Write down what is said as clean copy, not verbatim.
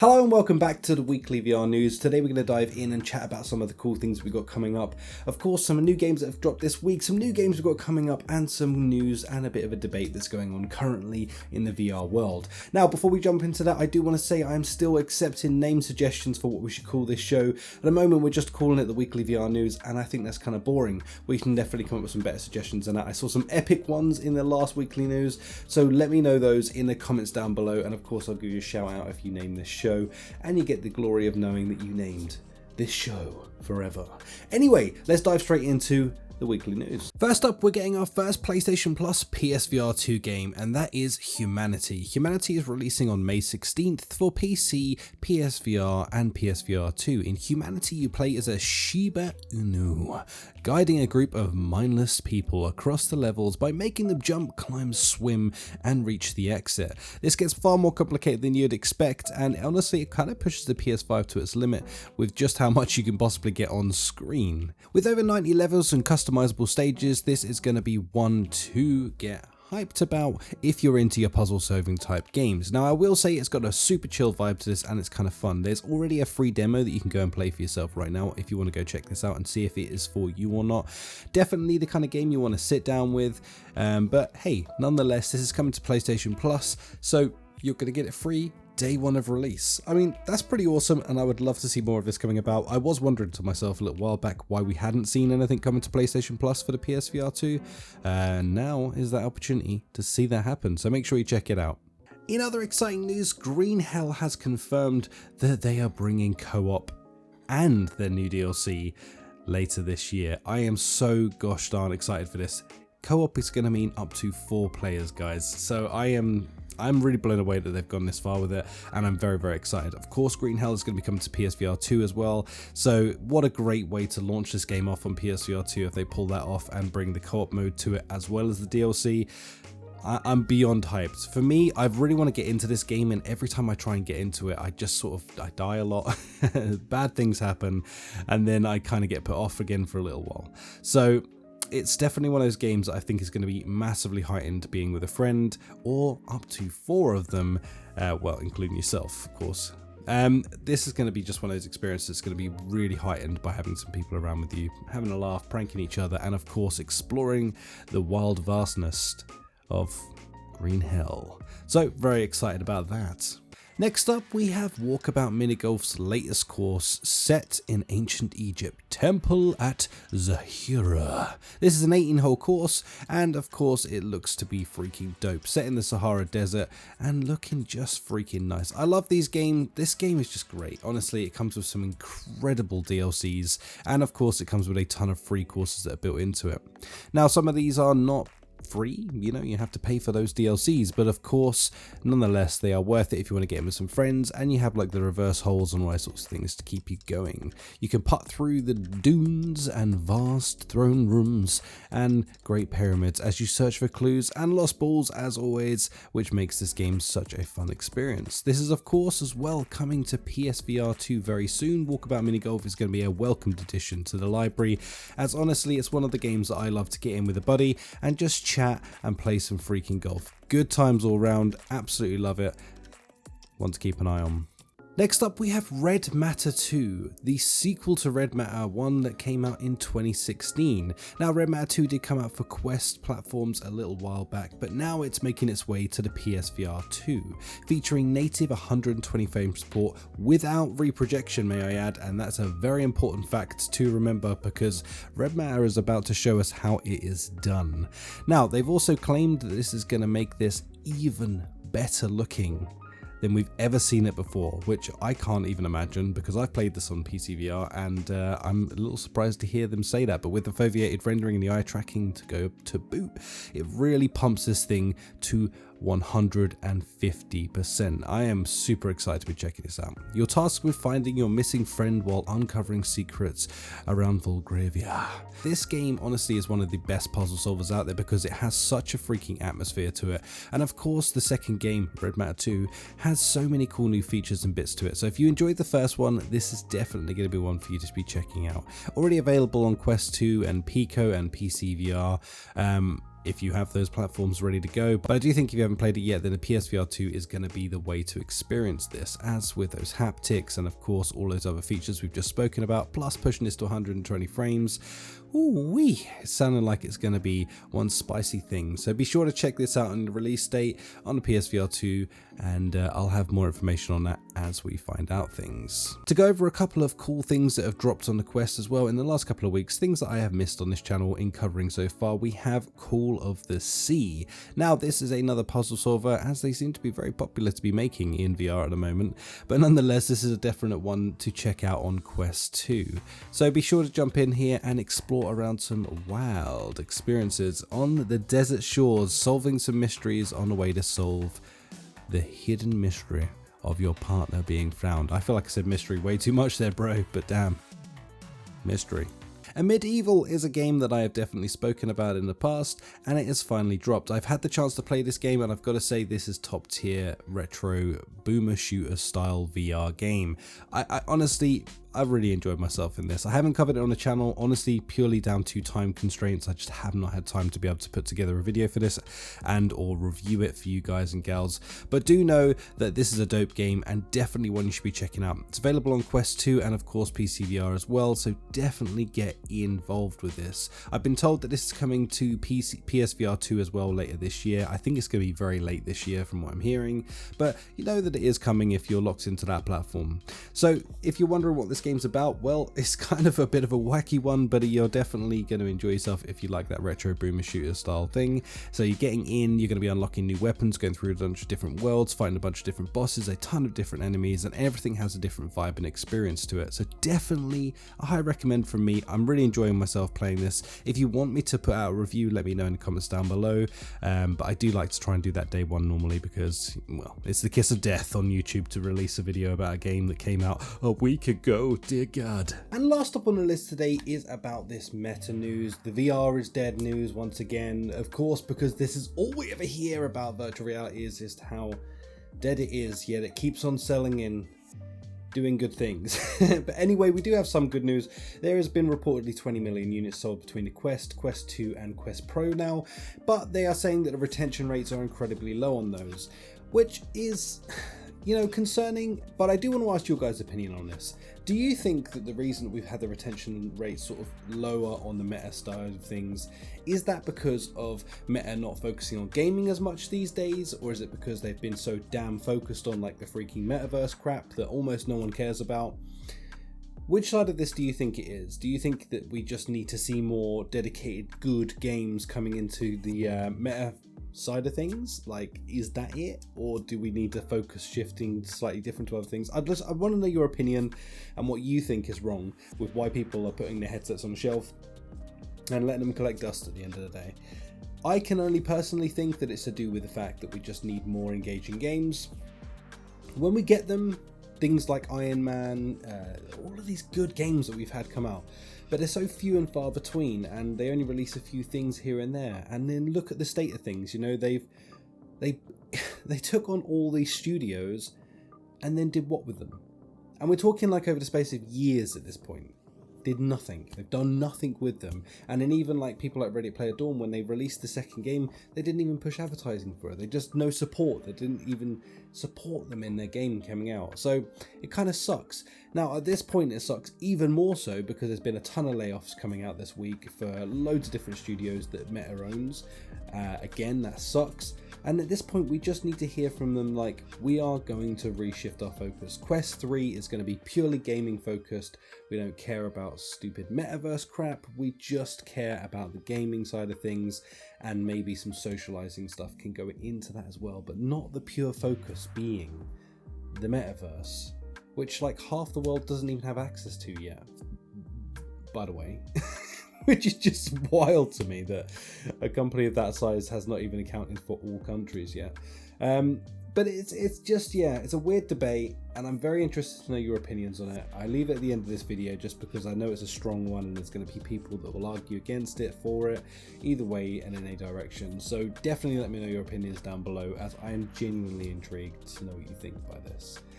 Hello and welcome back to the weekly VR news. Today we're going to dive in and chat about some of the cool things we've got coming up. Of course, some new games that have dropped this week, some new games we've got coming up, and some news and a bit of a debate that's going on currently in the VR world. Now, before we jump into that, I do want to say I'm still accepting name suggestions for what we should call this show. At the moment, we're just calling it the weekly VR news, and I think that's kind of boring. We can definitely come up with some better suggestions than that. I saw some epic ones in the last weekly news, so let me know those in the comments down below, and of course I'll give you a shout out if you name this show. And you get the glory of knowing that you named this show forever. Anyway, let's dive straight into the weekly news. First up, we're getting our first PlayStation Plus PSVR 2 game, and that is Humanity. Humanity is releasing on May 16th for PC, PSVR, and PSVR 2. In Humanity, you play as a Shiba Inu, guiding a group of mindless people across the levels by making them jump, climb, swim, and reach the exit. This gets far more complicated than you'd expect, and honestly, it kind of pushes the PS5 to its limit with just how much you can possibly get on screen. With over 90 levels and customizable stages, this is going to be one to get hyped about if you're into your puzzle solving type games. Now, I will say it's got a super chill vibe to this and it's kind of fun. There's already a free demo that you can go and play for yourself right now if you want to go check this out and see if it is for you or not. Definitely the kind of game you want to sit down with, but hey, nonetheless, this is coming to PlayStation Plus, so you're going to get it free day one of release. I mean, that's pretty awesome, and I would love to see more of this coming about. I was wondering to myself a little while back why we hadn't seen anything coming to PlayStation Plus for the PSVR 2, and now is that opportunity to see that happen, so make sure you check it out. In other exciting news, Green Hell has confirmed that they are bringing co-op and their new DLC later this year. I am so gosh darn excited for this. Co-op is going to mean up to 4 players, guys, so I'm really blown away that they've gone this far with it, and I'm very, very excited. Of course, Green Hell is going to be coming to PSVR 2 as well, so what a great way to launch this game off on PSVR 2 if they pull that off and bring the co-op mode to it as well as the DLC. I'm beyond hyped. For me, I really want to get into this game, and every time I try and get into it, I just I die a lot. Bad things happen, and then I kind of get put off again for a little while. So it's definitely one of those games that I think is going to be massively heightened being with a friend, or up to 4 of them, well, including yourself, of course. This is going to be just one of those experiences that's going to be really heightened by having some people around with you, having a laugh, pranking each other, and of course exploring the wild vastness of Green Hell. So very excited about that. Next up, we have Walkabout Mini Golf's latest course set in ancient Egypt, Temple at Zerzura. This is an 18-hole course, and of course it looks to be freaking dope, set in the Sahara Desert and looking just freaking nice. I love these games. This game is just great. Honestly, it comes with some incredible DLCs, and of course it comes with a ton of free courses that are built into it. Now, some of these are not free, you know, you have to pay for those DLCs, but of course, nonetheless, they are worth it if you want to get in with some friends, and you have like the reverse holes and all those sorts of things to keep you going. You can putt through the dunes and vast throne rooms and great pyramids as you search for clues and lost balls as always, which makes this game such a fun experience. This is of course as well coming to PSVR 2 very soon. Walkabout Mini Golf is going to be a welcomed addition to the library, as honestly it's one of the games that I love to get in with a buddy and just chat and play some freaking golf. Good times all round, absolutely love it. One to keep an eye on. Next up, we have Red Matter 2, the sequel to Red Matter 1 that came out in 2016. Now, Red Matter 2 did come out for Quest platforms a little while back, but now it's making its way to the PSVR 2, featuring native 120 frame support without reprojection, may I add, and that's a very important fact to remember because Red Matter is about to show us how it is done. Now, they've also claimed that this is going to make this even better looking than we've ever seen it before, which I can't even imagine because I've played this on PSVR, and I'm a little surprised to hear them say that. But with the foveated rendering and the eye tracking to go to boot, it really pumps this thing to 150%. I am super excited to be checking this out. You're tasked with finding your missing friend while uncovering secrets around Volgravia. This game honestly is one of the best puzzle solvers out there because it has such a freaking atmosphere to it. And of course the second game, Red Matter 2, has so many cool new features and bits to it. So if you enjoyed the first one, this is definitely going to be one for you to be checking out. Already available on Quest 2 and Pico and PCVR. if you have those platforms ready to go. But I do think if you haven't played it yet, then the PSVR 2 is going to be the way to experience this, as with those haptics and of course all those other features we've just spoken about, plus pushing this to 120 frames. Ooh wee, it's sounding like it's going to be one spicy thing. So be sure to check this out on the release date on the PSVR 2, and I'll have more information on that as we find out things. To go over a couple of cool things that have dropped on the Quest as well in the last couple of weeks, things that I have missed on this channel in covering so far, we have Call of the Sea. Now this is another puzzle solver, as they seem to be very popular to be making in VR at the moment, but nonetheless this is a definite one to check out on Quest 2. So be sure to jump in here and explore around some wild experiences on the desert shores, solving some mysteries on the way to solve the hidden mystery of your partner being found. I feel like I said mystery way too much there, bro, but damn, mystery. And Medieval is a game that I have definitely spoken about in the past, and it has finally dropped. I've had the chance to play this game, and I've got to say this is top tier retro boomer shooter style VR game. I honestly, I really enjoyed myself in this. I haven't covered it on the channel, honestly, purely down to time constraints. I just have not had time to be able to put together a video for this and or review it for you guys and gals. But do know that this is a dope game and definitely one you should be checking out. It's available on Quest 2 and of course PSVR as well, so definitely get involved with this. I've been told that this is coming to PSVR 2 as well later this year. I think it's going to be very late this year from what I'm hearing, but you know that it is coming if you're locked into that platform. So if you're wondering what this game's about, well, it's kind of a bit of a wacky one, but you're definitely going to enjoy yourself if you like that retro boomer shooter style thing. So you're getting in, you're going to be unlocking new weapons, going through a bunch of different worlds, fighting a bunch of different bosses, a ton of different enemies, and everything has a different vibe and experience to it. So definitely a high recommend from me. I'm really enjoying myself playing this. If you want me to put out a review, let me know in the comments down below, but I do like to try and do that day one normally because, well, it's the kiss of death on YouTube to release a video about a game that came out a week ago, dear God. And last up on the list today is about this meta news. The VR is dead news once again, of course, because this is all we ever hear about virtual reality is just how dead it is, yet it keeps on selling in, doing good things. But anyway, we do have some good news. There has been reportedly 20 million units sold between the Quest, Quest 2 and Quest Pro now, but they are saying that the retention rates are incredibly low on those, which is, you know, concerning. But I do want to ask your guys' opinion on this. Do you think that the reason that we've had the retention rate sort of lower on the Meta side of things, is that because of Meta not focusing on gaming as much these days, or is it because they've been so damn focused on like the freaking metaverse crap that almost no one cares about? Which side of this do you think it is? Do you think that we just need to see more dedicated good games coming into the Meta side of things? Like, is that it, or do we need to focus shifting slightly different to other things? I want to know your opinion and what you think is wrong with why people are putting their headsets on the shelf and letting them collect dust at the end of the day. I can only personally think that it's to do with the fact that we just need more engaging games. When we get them, things like Iron Man, all of these good games that we've had come out, but they're so few and far between, and they only release a few things here and there. And then look at the state of things, you know, they took on all these studios and then did what with them? And we're talking like over the space of years at this point. Did nothing. They've done nothing with them. And then even like people like Ready Player Dawn, when they released the second game, they didn't even push advertising for it. They just no support. They didn't even support them in their game coming out. So it kind of sucks. Now at this point it sucks even more so because there's been a ton of layoffs coming out this week for loads of different studios that Meta owns. Again, that sucks. And at this point, we just need to hear from them like, we are going to reshift our focus. Quest 3 is going to be purely gaming focused. We don't care about stupid metaverse crap. We just care about the gaming side of things, and maybe some socializing stuff can go into that as well, but not the pure focus being the metaverse, which like half the world doesn't even have access to yet, by the way. Which is just wild to me that a company of that size has not even accounted for all countries yet. But it's just, yeah, it's a weird debate, and I'm very interested to know your opinions on it. I leave it at the end of this video just because I know it's a strong one and there's going to be people that will argue against it, for it, either way and in a direction. So definitely let me know your opinions down below, as I am genuinely intrigued to know what you think by this.